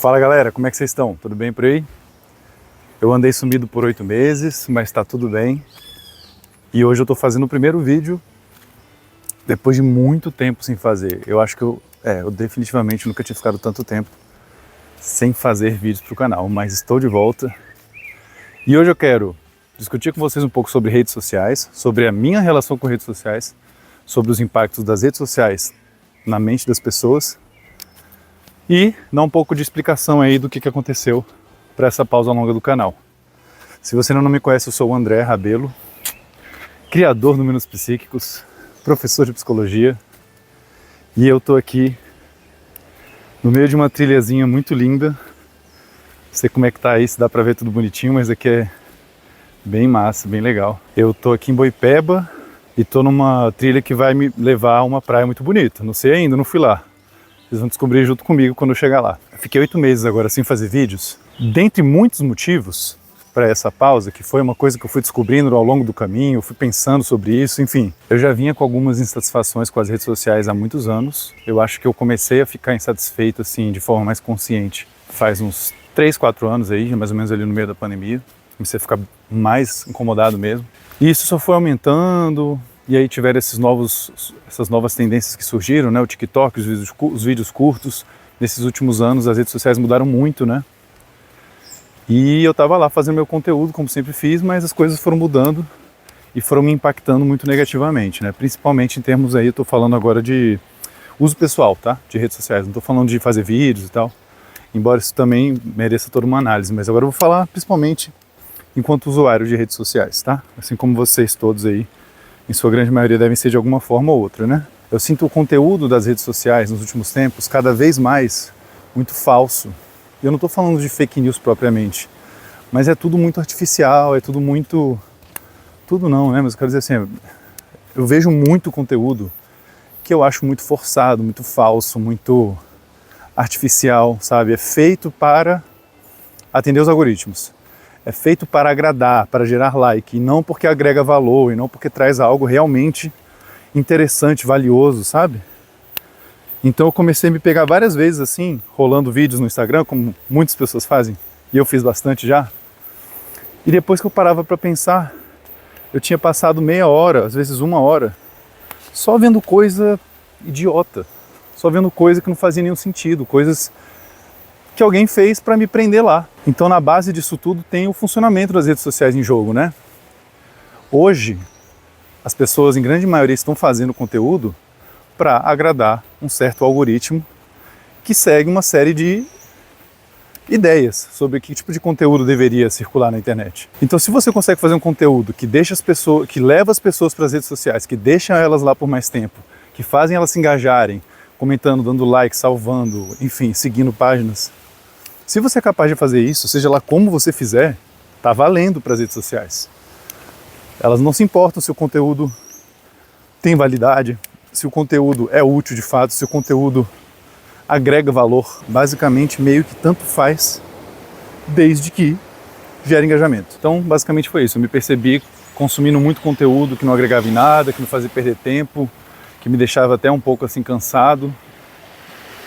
Fala galera, como é que vocês estão? Tudo bem por aí? Eu andei sumido por 8 meses, mas tá tudo bem. E hoje eu tô fazendo o primeiro vídeo depois de muito tempo sem fazer. Eu acho que eu definitivamente nunca tinha ficado tanto tempo sem fazer vídeos pro canal, mas estou de volta. E hoje eu quero discutir com vocês um pouco sobre redes sociais, sobre a minha relação com redes sociais, sobre os impactos das redes sociais na mente das pessoas e dar um pouco de explicação aí do que aconteceu para essa pausa longa do canal. Se você não me conhece, eu sou o André Rabelo, criador do Minutos Psíquicos, professor de psicologia, e eu tô aqui no meio de uma trilhazinha muito linda. Não sei como é que tá aí, se dá pra ver tudo bonitinho, mas aqui é bem massa, bem legal. Eu tô aqui em Boipeba e tô numa trilha que vai me levar a uma praia muito bonita. Não sei ainda, não fui lá. Vocês vão descobrir junto comigo quando eu chegar lá. Eu fiquei 8 meses agora sem fazer vídeos. Dentre muitos motivos para essa pausa, que foi uma coisa que eu fui descobrindo ao longo do caminho, eu fui pensando sobre isso, enfim. Eu já vinha com algumas insatisfações com as redes sociais há muitos anos. Eu acho que eu comecei a ficar insatisfeito assim de forma mais consciente faz uns 3, 4 anos aí, mais ou menos ali no meio da pandemia. Comecei a ficar mais incomodado mesmo. E isso só foi aumentando. E aí tiveram essas novas tendências que surgiram, né? O TikTok, os vídeos curtos. Nesses últimos anos as redes sociais mudaram muito, né? E eu tava lá fazendo meu conteúdo, como sempre fiz, mas as coisas foram mudando e foram me impactando muito negativamente, né? Principalmente em termos aí, eu tô falando agora de uso pessoal, tá? De redes sociais, não tô falando de fazer vídeos e tal, embora isso também mereça toda uma análise, mas agora eu vou falar principalmente enquanto usuário de redes sociais, tá? Assim como vocês todos aí, em sua grande maioria, devem ser de alguma forma ou outra, né? Eu sinto o conteúdo das redes sociais nos últimos tempos cada vez mais muito falso. Eu não estou falando de fake news propriamente, mas é tudo muito artificial, é tudo muito... Tudo não, né? Mas eu quero dizer assim, eu vejo muito conteúdo que eu acho muito forçado, muito falso, muito artificial, sabe? É feito para atender os algoritmos. É feito para agradar, para gerar like, e não porque agrega valor, e não porque traz algo realmente interessante, valioso, sabe? Então eu comecei a me pegar várias vezes assim, rolando vídeos no Instagram, como muitas pessoas fazem, e eu fiz bastante já. E depois que eu parava para pensar, eu tinha passado meia hora, às vezes 1 hora, só vendo coisa idiota, só vendo coisa que não fazia nenhum sentido, coisas que alguém fez para me prender lá. Então na base disso tudo tem o funcionamento das redes sociais em jogo, né? Hoje, as pessoas em grande maioria estão fazendo conteúdo para agradar um certo algoritmo que segue uma série de ideias sobre que tipo de conteúdo deveria circular na internet. Então se você consegue fazer um conteúdo que deixa as pessoas, que leva as pessoas para as redes sociais, que deixa elas lá por mais tempo, que fazem elas se engajarem, comentando, dando like, salvando, enfim, seguindo páginas. Se você é capaz de fazer isso, seja lá como você fizer, tá valendo para as redes sociais. Elas não se importam se o conteúdo tem validade, se o conteúdo é útil de fato, se o conteúdo agrega valor. Basicamente, meio que tanto faz, desde que gere engajamento. Então, basicamente foi isso. Eu me percebi consumindo muito conteúdo que não agregava em nada, que me fazia perder tempo, que me deixava até um pouco assim cansado,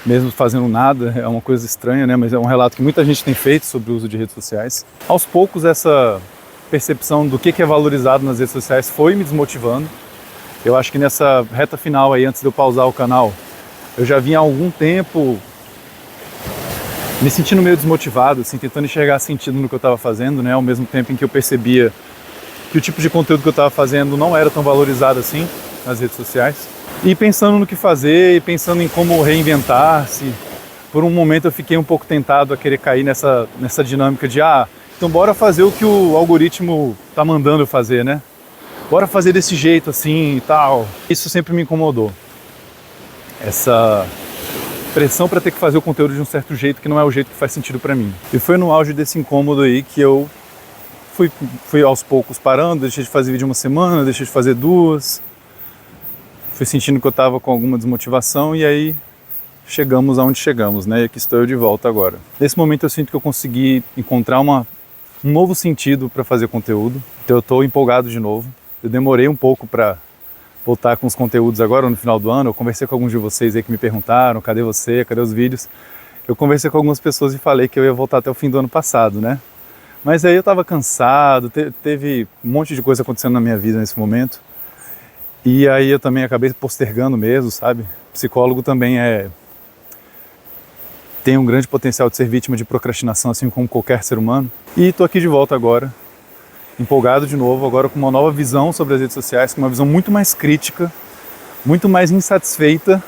mesmo fazendo nada. É uma coisa estranha, né? Mas é um relato que muita gente tem feito sobre o uso de redes sociais. Aos poucos, essa percepção do que é valorizado nas redes sociais foi me desmotivando. Eu acho que nessa reta final aí, antes de eu pausar o canal, eu já vinha há algum tempo me sentindo meio desmotivado, assim, tentando enxergar sentido no que eu estava fazendo, né? Ao mesmo tempo em que eu percebia que o tipo de conteúdo que eu estava fazendo não era tão valorizado assim nas redes sociais. E pensando no que fazer, e pensando em como reinventar-se, por um momento eu fiquei um pouco tentado a querer cair nessa dinâmica de então bora fazer o que o algoritmo tá mandando eu fazer, né? Bora fazer desse jeito assim e tal. Isso sempre me incomodou. Essa pressão para ter que fazer o conteúdo de um certo jeito que não é o jeito que faz sentido para mim. E foi no auge desse incômodo aí que eu fui aos poucos parando, deixei de fazer vídeo uma semana, deixei de fazer 2. Fui sentindo que eu estava com alguma desmotivação e aí chegamos aonde chegamos, né? E aqui estou eu de volta agora. Nesse momento eu sinto que eu consegui encontrar um novo sentido para fazer conteúdo. Então eu estou empolgado de novo. Eu demorei um pouco para voltar com os conteúdos agora no final do ano. Eu conversei com alguns de vocês aí que me perguntaram, cadê você, cadê os vídeos? Eu conversei com algumas pessoas e falei que eu ia voltar até o fim do ano passado, né? Mas aí eu estava cansado, teve um monte de coisa acontecendo na minha vida nesse momento. E aí eu também acabei postergando mesmo, sabe? Psicólogo também tem um grande potencial de ser vítima de procrastinação, assim como qualquer ser humano. E tô aqui de volta agora, empolgado de novo, agora com uma nova visão sobre as redes sociais, com uma visão muito mais crítica, muito mais insatisfeita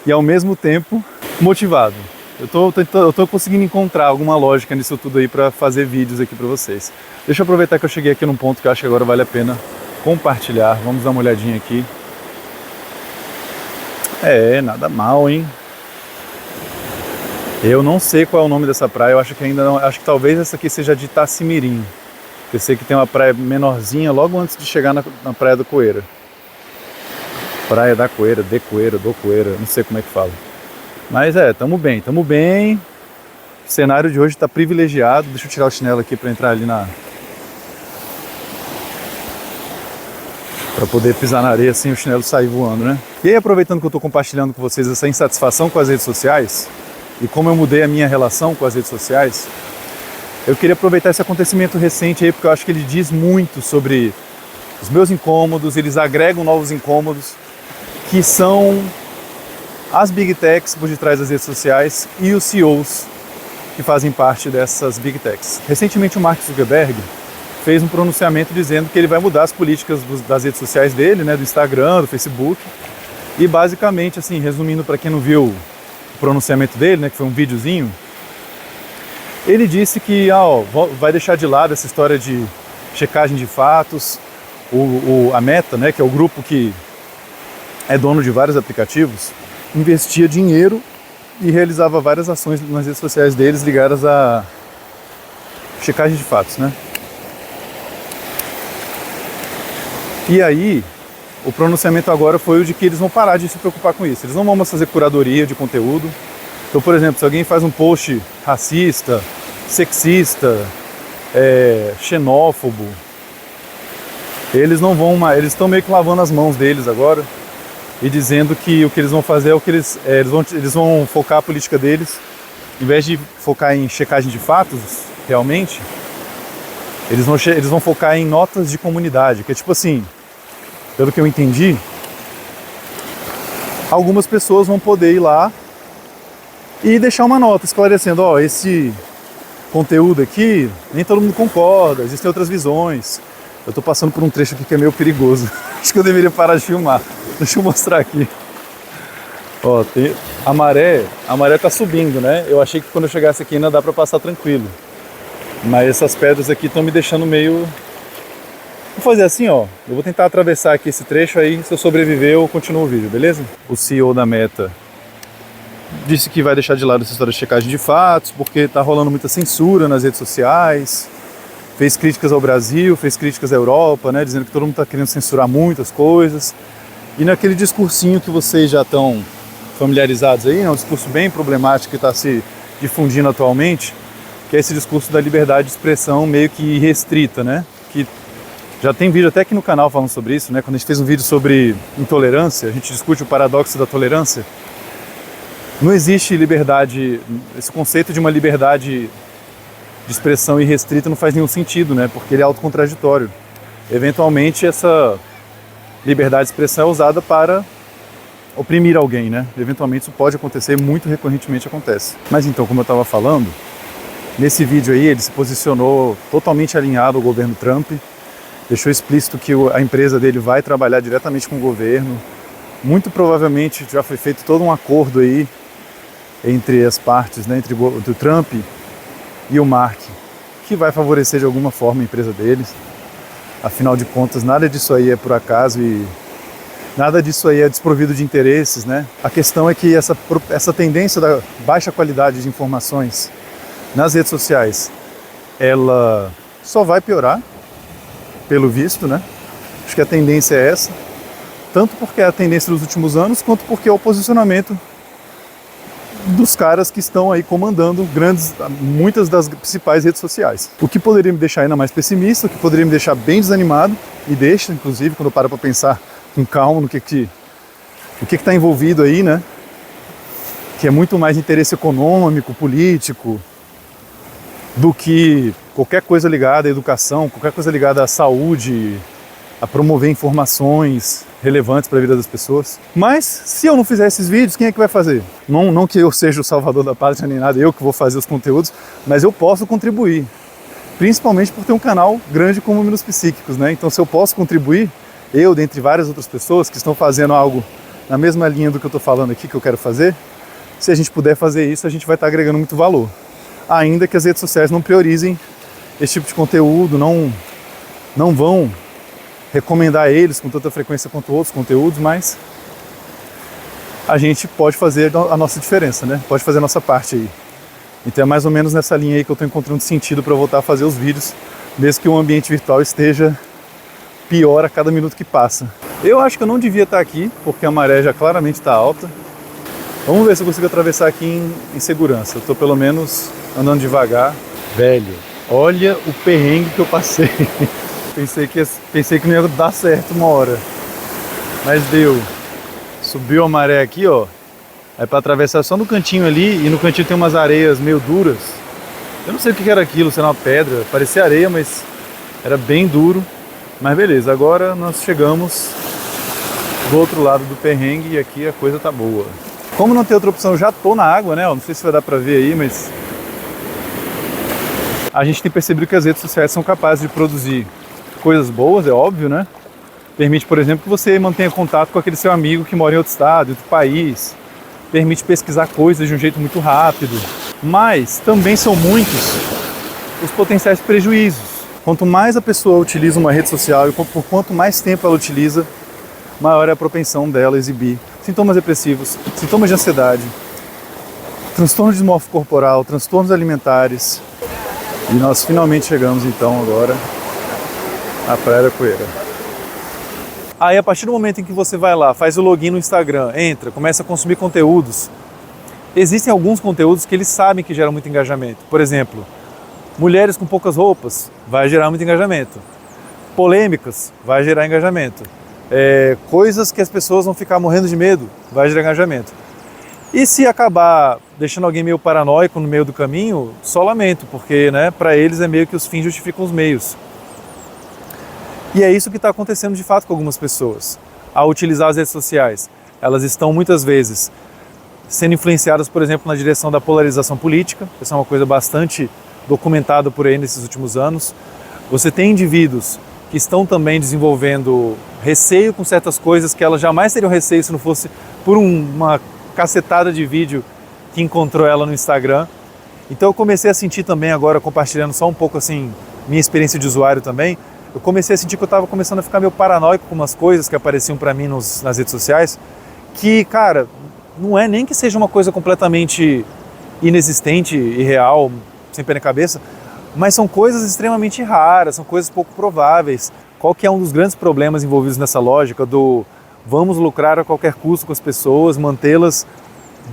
e ao mesmo tempo motivado. Eu tô conseguindo encontrar alguma lógica nisso tudo aí para fazer vídeos aqui para vocês. Deixa eu aproveitar que eu cheguei aqui num ponto que eu acho que agora vale a pena compartilhar. Vamos dar uma olhadinha aqui. Nada mal, hein? Eu não sei qual é o nome dessa praia, eu acho que ainda não, acho que talvez essa aqui seja de Itacimirim. Eu sei que tem uma praia menorzinha logo antes de chegar na Praia da Coeira. Praia da Coeira, de Coeira, do Coeira, não sei como é que fala. Mas tamo bem. O cenário de hoje tá privilegiado. Deixa eu tirar o chinelo aqui para entrar ali para poder pisar na areia sem o chinelo sair voando, né? E aí, aproveitando que eu tô compartilhando com vocês essa insatisfação com as redes sociais e como eu mudei a minha relação com as redes sociais, eu queria aproveitar esse acontecimento recente aí, porque eu acho que ele diz muito sobre os meus incômodos, eles agregam novos incômodos, que são as Big Techs por detrás das redes sociais e os CEOs que fazem parte dessas Big Techs. Recentemente o Mark Zuckerberg fez um pronunciamento dizendo que ele vai mudar as políticas das redes sociais dele, né, do Instagram, do Facebook, e basicamente, assim, resumindo para quem não viu o pronunciamento dele, né, que foi um videozinho, ele disse que vai deixar de lado essa história de checagem de fatos, a Meta, né, que é o grupo que é dono de vários aplicativos, investia dinheiro e realizava várias ações nas redes sociais deles ligadas a checagem de fatos, né? E aí, o pronunciamento agora foi o de que eles vão parar de se preocupar com isso. Eles não vão mais fazer curadoria de conteúdo. Então, por exemplo, se alguém faz um post racista, sexista, xenófobo, eles não vão mais, eles estão meio que lavando as mãos deles agora e dizendo que o que eles vão fazer é o que eles vão focar a política deles, em vez de focar em checagem de fatos, realmente, eles vão focar em notas de comunidade, que é tipo assim, pelo que eu entendi, algumas pessoas vão poder ir lá e deixar uma nota esclarecendo, esse conteúdo aqui, nem todo mundo concorda, existem outras visões. Eu tô passando por um trecho aqui que é meio perigoso. Acho que eu deveria parar de filmar. Deixa eu mostrar aqui. Tem a maré tá subindo, né? Eu achei que quando eu chegasse aqui ainda dá pra passar tranquilo. Mas essas pedras aqui estão me deixando meio... Vou fazer assim, Eu vou tentar atravessar aqui esse trecho, aí se eu sobreviver eu continuo o vídeo, beleza? O CEO da Meta disse que vai deixar de lado essa história de checagem de fatos, porque tá rolando muita censura nas redes sociais. Fez críticas ao Brasil, fez críticas à Europa, né, dizendo que todo mundo está querendo censurar muitas coisas. E naquele discursinho que vocês já estão familiarizados aí, um discurso bem problemático que está se difundindo atualmente, que é esse discurso da liberdade de expressão meio que restrita, né? Que já tem vídeo até aqui no canal falando sobre isso, né? Quando a gente fez um vídeo sobre intolerância, a gente discute o paradoxo da tolerância. Não existe liberdade, esse conceito de uma liberdade de expressão irrestrita não faz nenhum sentido, né? Porque ele é autocontraditório. Eventualmente essa liberdade de expressão é usada para oprimir alguém, né? Eventualmente isso pode acontecer, muito recorrentemente acontece. Mas então, como eu estava falando, nesse vídeo aí ele se posicionou totalmente alinhado ao governo Trump, deixou explícito que a empresa dele vai trabalhar diretamente com o governo. Muito provavelmente já foi feito todo um acordo aí entre as partes, né? Entre o Trump e o Mark, que vai favorecer de alguma forma a empresa deles. Afinal de contas, nada disso aí é por acaso e nada disso aí é desprovido de interesses, né? A questão é que essa tendência da baixa qualidade de informações nas redes sociais, ela só vai piorar, pelo visto, né? Acho que a tendência é essa, tanto porque é a tendência dos últimos anos, quanto porque é o posicionamento dos caras que estão aí comandando muitas das principais redes sociais. O que poderia me deixar ainda mais pessimista, o que poderia me deixar bem desanimado, e deixa, inclusive, quando eu paro para pensar com calma no que está envolvido aí, né? que é muito mais interesse econômico, político, do que qualquer coisa ligada à educação, qualquer coisa ligada à saúde, a promover informações relevantes para a vida das pessoas. Mas se eu não fizer esses vídeos, quem é que vai fazer? Não que eu seja o salvador da pátria nem nada, eu que vou fazer os conteúdos, mas eu posso contribuir, principalmente por ter um canal grande como o Meninos Psíquicos, né? Então se eu posso contribuir, eu, dentre várias outras pessoas que estão fazendo algo na mesma linha do que eu estou falando aqui, que eu quero fazer, se a gente puder fazer isso, a gente vai estar agregando muito valor. Ainda que as redes sociais não priorizem esse tipo de conteúdo, não vão recomendar eles com tanta frequência quanto outros conteúdos, mas a gente pode fazer a nossa diferença, né? Pode fazer a nossa parte aí. Então é mais ou menos nessa linha aí que eu estou encontrando sentido para voltar a fazer os vídeos, mesmo que o ambiente virtual esteja pior a cada minuto que passa. Eu acho que eu não devia estar aqui, porque a maré já claramente está alta. Vamos ver se eu consigo atravessar aqui em segurança. Eu estou pelo menos andando devagar. Velho, olha o perrengue que eu passei. Pensei que não ia dar certo uma hora, mas deu. Subiu a maré aqui, ó. É para atravessar só no cantinho ali, e no cantinho tem umas areias meio duras. Eu não sei o que era aquilo, se era uma pedra, parecia areia, mas era bem duro. Mas beleza, agora nós chegamos do outro lado do perrengue e aqui a coisa tá boa. Como não tem outra opção, eu já tô na água, né? Não sei se vai dar para ver aí, mas a gente tem percebido que as redes sociais são capazes de produzir coisas boas, é óbvio, né? Permite, por exemplo, que você mantenha contato com aquele seu amigo que mora em outro estado, em outro país. Permite pesquisar coisas de um jeito muito rápido. Mas também são muitos os potenciais prejuízos. Quanto mais a pessoa utiliza uma rede social e por quanto mais tempo ela utiliza, maior é a propensão dela a exibir sintomas depressivos, sintomas de ansiedade, transtorno de dismorfia corporal, transtornos alimentares. E nós finalmente chegamos então agora à Praia da Coeira. Aí a partir do momento em que você vai lá, faz o login no Instagram, entra, começa a consumir conteúdos, existem alguns conteúdos que eles sabem que geram muito engajamento. Por exemplo, mulheres com poucas roupas, vai gerar muito engajamento. Polêmicas, vai gerar engajamento. Coisas que as pessoas vão ficar morrendo de medo, vai gerar engajamento. E se acabar deixando alguém meio paranoico no meio do caminho, só lamento, porque né, para eles é meio que os fins justificam os meios. E é isso que está acontecendo de fato com algumas pessoas. Ao utilizar as redes sociais, elas estão muitas vezes sendo influenciadas, por exemplo, na direção da polarização política. Isso é uma coisa bastante documentada por aí nesses últimos anos. Você tem indivíduos que estão também desenvolvendo receio com certas coisas que elas jamais teriam receio se não fosse por uma cacetada de vídeo que encontrou ela no Instagram. Então eu comecei a sentir também agora, compartilhando só um pouco assim, minha experiência de usuário também, eu comecei a sentir que eu estava começando a ficar meio paranoico com umas coisas que apareciam para mim nas redes sociais, que, cara, não é nem que seja uma coisa completamente inexistente, irreal, sem pé na cabeça, mas são coisas extremamente raras, são coisas pouco prováveis. Qual que é um dos grandes problemas envolvidos nessa lógica do vamos lucrar a qualquer custo com as pessoas, mantê-las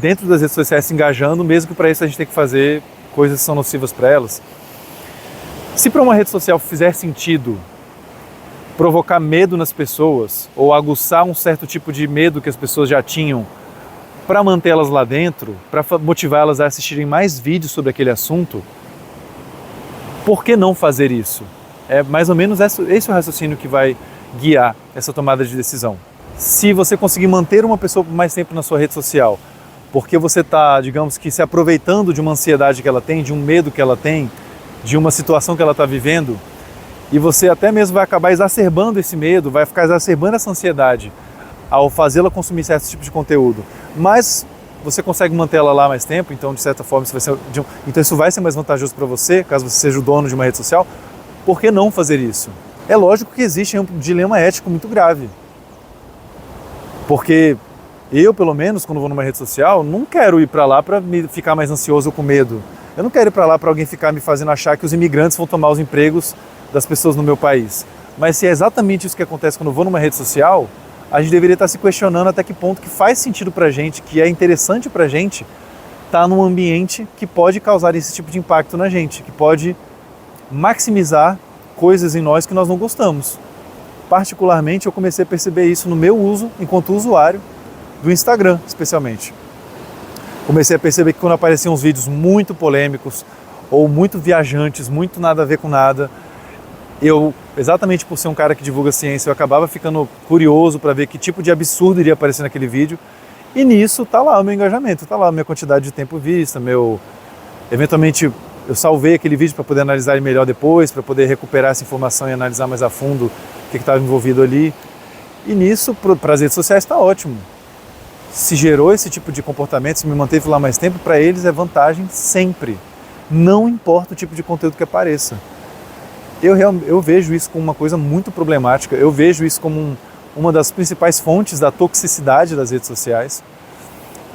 dentro das redes sociais se engajando, mesmo que para isso a gente tem que fazer coisas que são nocivas para elas? Se para uma rede social fizer sentido provocar medo nas pessoas ou aguçar um certo tipo de medo que as pessoas já tinham para mantê-las lá dentro, para motivá-las a assistirem mais vídeos sobre aquele assunto, por que não fazer isso? É mais ou menos esse o raciocínio que vai guiar essa tomada de decisão. Se você conseguir manter uma pessoa por mais tempo na sua rede social, porque você está, digamos que, se aproveitando de uma ansiedade que ela tem, de um medo que ela tem, de uma situação que ela está vivendo, e você até mesmo vai acabar exacerbando esse medo, vai ficar exacerbando essa ansiedade ao fazê-la consumir certo tipo de conteúdo, mas você consegue manter ela lá mais tempo, então de certa forma então isso vai ser mais vantajoso para você, caso você seja o dono de uma rede social. Por que não fazer isso? É lógico que existe um dilema ético muito grave, porque eu, pelo menos, quando vou numa rede social, não quero ir para lá para me ficar mais ansioso ou com medo. Eu não quero ir para lá para alguém ficar me fazendo achar que os imigrantes vão tomar os empregos das pessoas no meu país. Mas se é exatamente isso que acontece quando eu vou numa rede social, a gente deveria estar se questionando até que ponto que faz sentido para a gente, que é interessante para a gente, estar num ambiente que pode causar esse tipo de impacto na gente, que pode maximizar coisas em nós que nós não gostamos. Particularmente, eu comecei a perceber isso no meu uso enquanto usuário do Instagram, especialmente. Comecei a perceber que quando apareciam uns vídeos muito polêmicos ou muito viajantes, muito nada a ver com nada, eu, exatamente por ser um cara que divulga ciência, eu acabava ficando curioso para ver que tipo de absurdo iria aparecer naquele vídeo. E nisso tá lá o meu engajamento, tá lá a minha quantidade de tempo vista, eventualmente eu salvei aquele vídeo para poder analisar ele melhor depois, para poder recuperar essa informação e analisar mais a fundo o que estava envolvido ali. E nisso, para as redes sociais está ótimo. Se gerou esse tipo de comportamento, se me manteve lá mais tempo, para eles é vantagem sempre. Não importa o tipo de conteúdo que apareça. Eu vejo isso como uma coisa muito problemática, eu vejo isso como uma das principais fontes da toxicidade das redes sociais.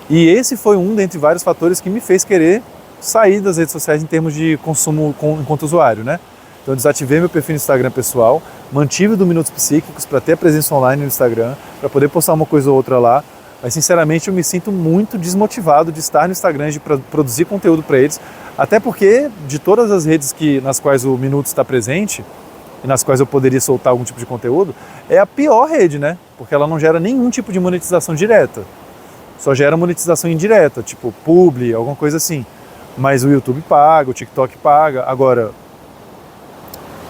E esse foi um dentre vários fatores que me fez querer sair das redes sociais em termos de consumo enquanto usuário, né? Então eu desativei meu perfil no Instagram pessoal, mantive o do Minutos Psíquicos para ter a presença online no Instagram, para poder postar uma coisa ou outra lá, mas sinceramente eu me sinto muito desmotivado de estar no Instagram, de produzir conteúdo para eles, até porque de todas as redes nas quais o Minutos está presente, e nas quais eu poderia soltar algum tipo de conteúdo, é a pior rede, né? Porque ela não gera nenhum tipo de monetização direta. Só gera monetização indireta, tipo publi, alguma coisa assim. Mas o YouTube paga, o TikTok paga. Agora,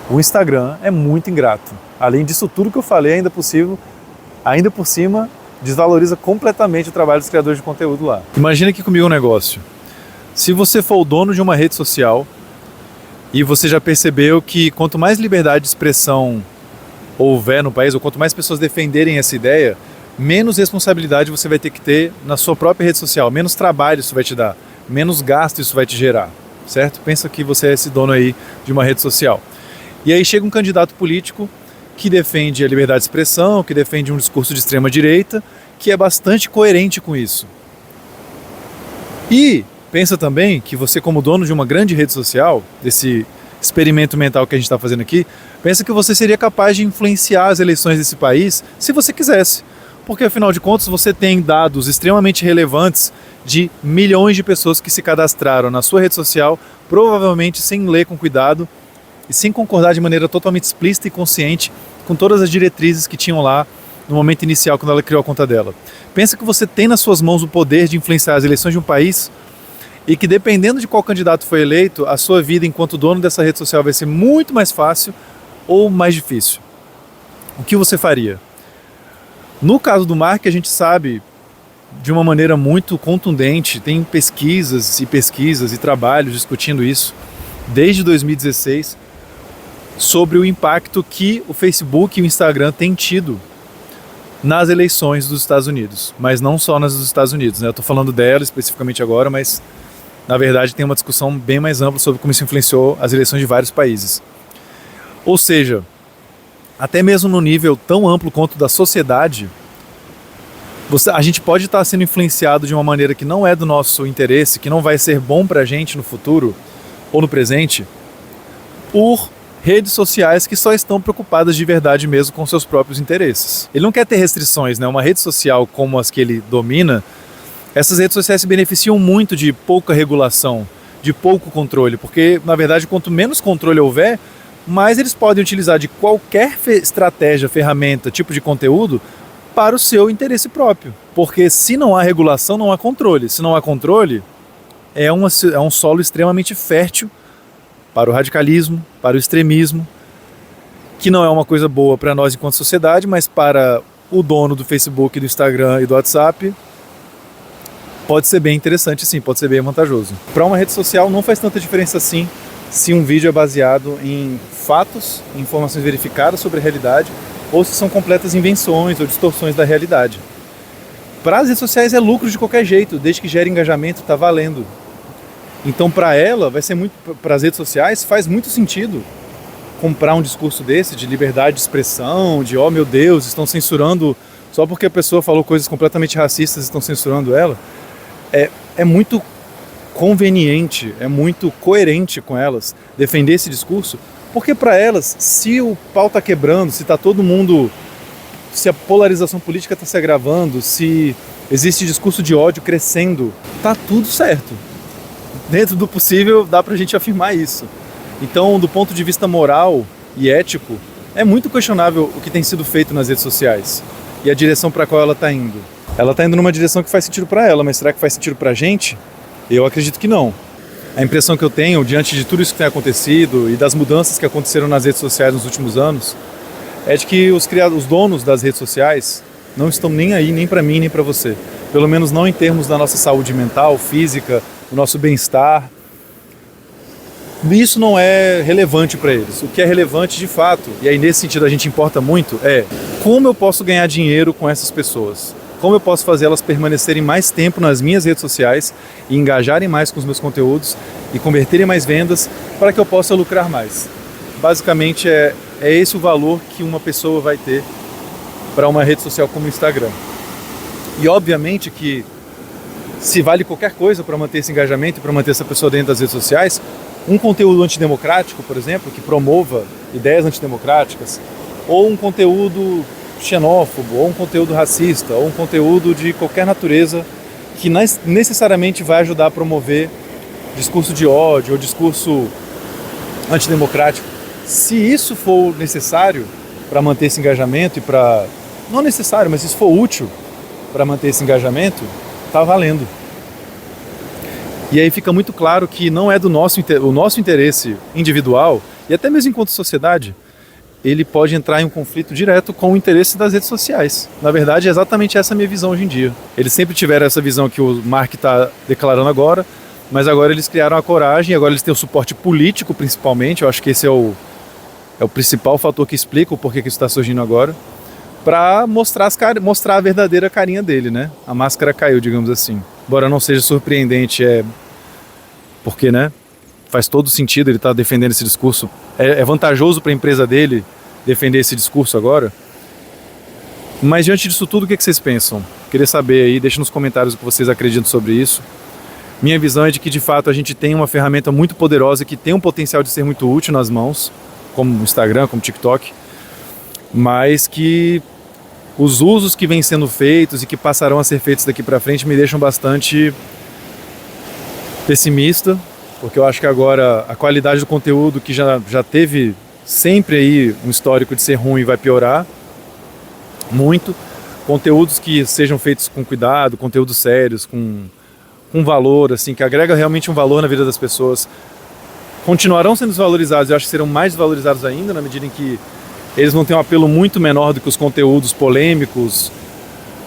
o Instagram é muito ingrato. Além disso tudo que eu falei, ainda por cima, desvaloriza completamente o trabalho dos criadores de conteúdo lá. Imagina aqui comigo um negócio. Se você for o dono de uma rede social, e você já percebeu que quanto mais liberdade de expressão houver no país, ou quanto mais pessoas defenderem essa ideia, menos responsabilidade você vai ter que ter na sua própria rede social, menos trabalho isso vai te dar, menos gasto isso vai te gerar, certo? Pensa que você é esse dono aí de uma rede social. E aí chega um candidato político que defende a liberdade de expressão, que defende um discurso de extrema direita, que é bastante coerente com isso. E pensa também que você, como dono de uma grande rede social, desse experimento mental que a gente está fazendo aqui, pensa que você seria capaz de influenciar as eleições desse país se você quisesse. Porque, afinal de contas, você tem dados extremamente relevantes de milhões de pessoas que se cadastraram na sua rede social, provavelmente sem ler com cuidado e sem concordar de maneira totalmente explícita e consciente com todas as diretrizes que tinham lá no momento inicial, quando ela criou a conta dela. Pensa que você tem nas suas mãos o poder de influenciar as eleições de um país e que, dependendo de qual candidato foi eleito, a sua vida enquanto dono dessa rede social vai ser muito mais fácil ou mais difícil. O que você faria? No caso do Mark, a gente sabe de uma maneira muito contundente, tem pesquisas e trabalhos discutindo isso desde 2016 sobre o impacto que o Facebook e o Instagram têm tido nas eleições dos Estados Unidos, mas não só nas dos Estados Unidos, né? Eu estou falando dela especificamente agora, mas na verdade tem uma discussão bem mais ampla sobre como isso influenciou as eleições de vários países. Ou seja, até mesmo no nível tão amplo quanto da sociedade, a gente pode estar sendo influenciado de uma maneira que não é do nosso interesse, que não vai ser bom para a gente no futuro ou no presente, por redes sociais que só estão preocupadas de verdade mesmo com seus próprios interesses. Ele não quer ter restrições, né? Uma rede social como as que ele domina, essas redes sociais se beneficiam muito de pouca regulação, de pouco controle, porque, na verdade, quanto menos controle houver, mais eles podem utilizar de qualquer estratégia, ferramenta, tipo de conteúdo para o seu interesse próprio. Porque se não há regulação, não há controle. Se não há controle, é um solo extremamente fértil para o radicalismo, para o extremismo, que não é uma coisa boa para nós enquanto sociedade, mas para o dono do Facebook, do Instagram e do WhatsApp, pode ser bem interessante sim, pode ser bem vantajoso. Para uma rede social não faz tanta diferença assim se um vídeo é baseado em fatos, em informações verificadas sobre a realidade, ou se são completas invenções ou distorções da realidade. Para as redes sociais é lucro de qualquer jeito, desde que gere engajamento, está valendo. Então para ela, para as redes sociais, faz muito sentido comprar um discurso desse, de liberdade de expressão, de oh meu Deus, estão censurando, só porque a pessoa falou coisas completamente racistas, estão censurando ela. É muito conveniente, é muito coerente com elas defender esse discurso, porque para elas, se o pau está quebrando, se está todo mundo, se a polarização política está se agravando, se existe discurso de ódio crescendo, tá tudo certo. Dentro do possível dá pra gente afirmar isso. Então, do ponto de vista moral e ético, é muito questionável o que tem sido feito nas redes sociais e a direção para a qual ela está indo. ela está indo numa direção que faz sentido para ela, mas será que faz sentido para a gente? Eu acredito que não. A impressão que eu tenho, diante de tudo isso que tem acontecido e das mudanças que aconteceram nas redes sociais nos últimos anos, é de que os donos das redes sociais não estão nem aí, nem para mim, nem para você. Pelo menos não em termos da nossa saúde mental, física, do nosso bem-estar. Isso não é relevante para eles. O que é relevante de fato, e aí nesse sentido a gente importa muito, é como eu posso ganhar dinheiro com essas pessoas. Como eu posso fazer elas permanecerem mais tempo nas minhas redes sociais e engajarem mais com os meus conteúdos e converterem mais vendas para que eu possa lucrar mais. Basicamente é esse o valor que uma pessoa vai ter para uma rede social como o Instagram. E obviamente que se vale qualquer coisa para manter esse engajamento e para manter essa pessoa dentro das redes sociais, um conteúdo antidemocrático, por exemplo, que promova ideias antidemocráticas, ou um conteúdo xenófobo, ou um conteúdo racista, ou um conteúdo de qualquer natureza que necessariamente vai ajudar a promover discurso de ódio ou discurso antidemocrático. Se isso for necessário para manter esse engajamento e para... Não necessário, mas se isso for útil para manter esse engajamento, está valendo. E aí fica muito claro que não é o nosso interesse individual, e até mesmo enquanto sociedade, ele pode entrar em um conflito direto com o interesse das redes sociais. Na verdade, é exatamente essa a minha visão hoje em dia. Eles sempre tiveram essa visão que o Mark está declarando agora, mas agora eles criaram a coragem, agora eles têm o suporte político principalmente, eu acho que esse é o principal fator que explica o porquê que isso está surgindo agora, para mostrar a verdadeira carinha dele, né? A máscara caiu, digamos assim. Embora não seja surpreendente, porque, né? Faz todo sentido ele estar defendendo esse discurso. É vantajoso para a empresa dele defender esse discurso agora. Mas diante disso tudo, o que vocês pensam? Queria saber aí, deixa nos comentários o que vocês acreditam sobre isso. Minha visão é de que, de fato, a gente tem uma ferramenta muito poderosa que tem um potencial de ser muito útil nas mãos, como o Instagram, como o TikTok, mas que os usos que vêm sendo feitos e que passarão a ser feitos daqui para frente me deixam bastante pessimista, porque eu acho que agora a qualidade do conteúdo, que já teve sempre aí um histórico de ser ruim, vai piorar muito. Conteúdos que sejam feitos com cuidado, conteúdos sérios, com valor, assim, que agrega realmente um valor na vida das pessoas, continuarão sendo desvalorizados. Eu acho que serão mais desvalorizados ainda, na medida em que eles vão ter um apelo muito menor do que os conteúdos polêmicos,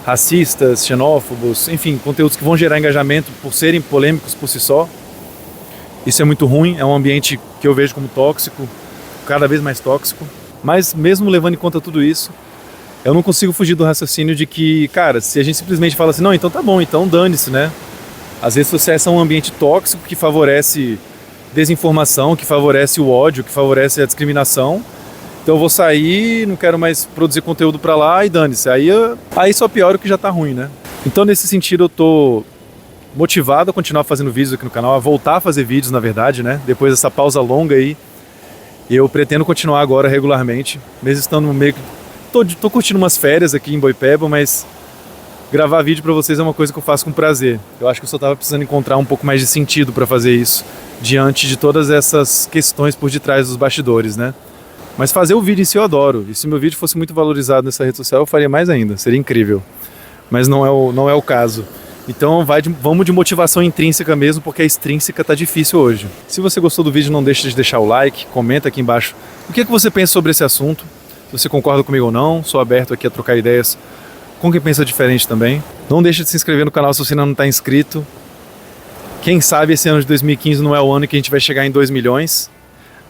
racistas, xenófobos, enfim, conteúdos que vão gerar engajamento por serem polêmicos por si só. Isso é muito ruim, é um ambiente que eu vejo como tóxico, cada vez mais tóxico. Mas mesmo levando em conta tudo isso, eu não consigo fugir do raciocínio de que, cara, se a gente simplesmente fala assim, não, então tá bom, então dane-se, né? As redes sociais são um ambiente tóxico que favorece desinformação, que favorece o ódio, que favorece a discriminação. Então eu vou sair, não quero mais produzir conteúdo pra lá e dane-se. Aí só piora o que já tá ruim, né? Então nesse sentido eu tô motivado a continuar fazendo vídeos aqui no canal, a voltar a fazer vídeos, na verdade, né? Depois dessa pausa longa aí, eu pretendo continuar agora regularmente, mesmo estando meio que... Tô curtindo umas férias aqui em Boipeba, mas gravar vídeo pra vocês é uma coisa que eu faço com prazer. Eu acho que eu só tava precisando encontrar um pouco mais de sentido pra fazer isso, diante de todas essas questões por detrás dos bastidores, né? Mas fazer o vídeo em si eu adoro, e se meu vídeo fosse muito valorizado nessa rede social eu faria mais ainda, seria incrível. Mas não é o caso. Então vamos de motivação intrínseca mesmo, porque a extrínseca tá difícil hoje. Se você gostou do vídeo, não deixe de deixar o like, comenta aqui embaixo o que você pensa sobre esse assunto, se você concorda comigo ou não. Sou aberto aqui a trocar ideias com quem pensa diferente também. Não deixe de se inscrever no canal se você ainda não está inscrito. Quem sabe esse ano de 2015 não é o ano que a gente vai chegar em 2 milhões.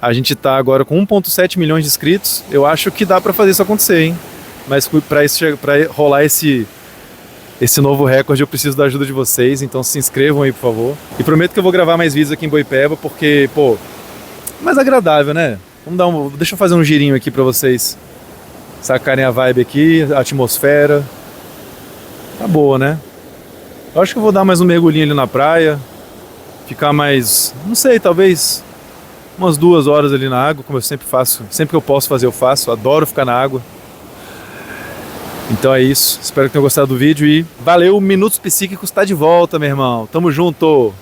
A gente está agora com 1,7 milhões de inscritos. Eu acho que dá para fazer isso acontecer, hein? Mas para rolar esse novo recorde eu preciso da ajuda de vocês, então se inscrevam aí, por favor. E prometo que eu vou gravar mais vídeos aqui em Boipeba, porque, pô, mais agradável, né? Deixa eu fazer um girinho aqui para vocês sacarem a vibe aqui, a atmosfera. Tá boa, né? Eu acho que eu vou dar mais um mergulhinho ali na praia, ficar mais, não sei, talvez umas 2 horas ali na água, como eu sempre faço. Sempre que eu posso fazer, eu faço. Adoro ficar na água. Então é isso. Espero que tenham gostado do vídeo e valeu! Minutos Psíquicos tá de volta, meu irmão. Tamo junto!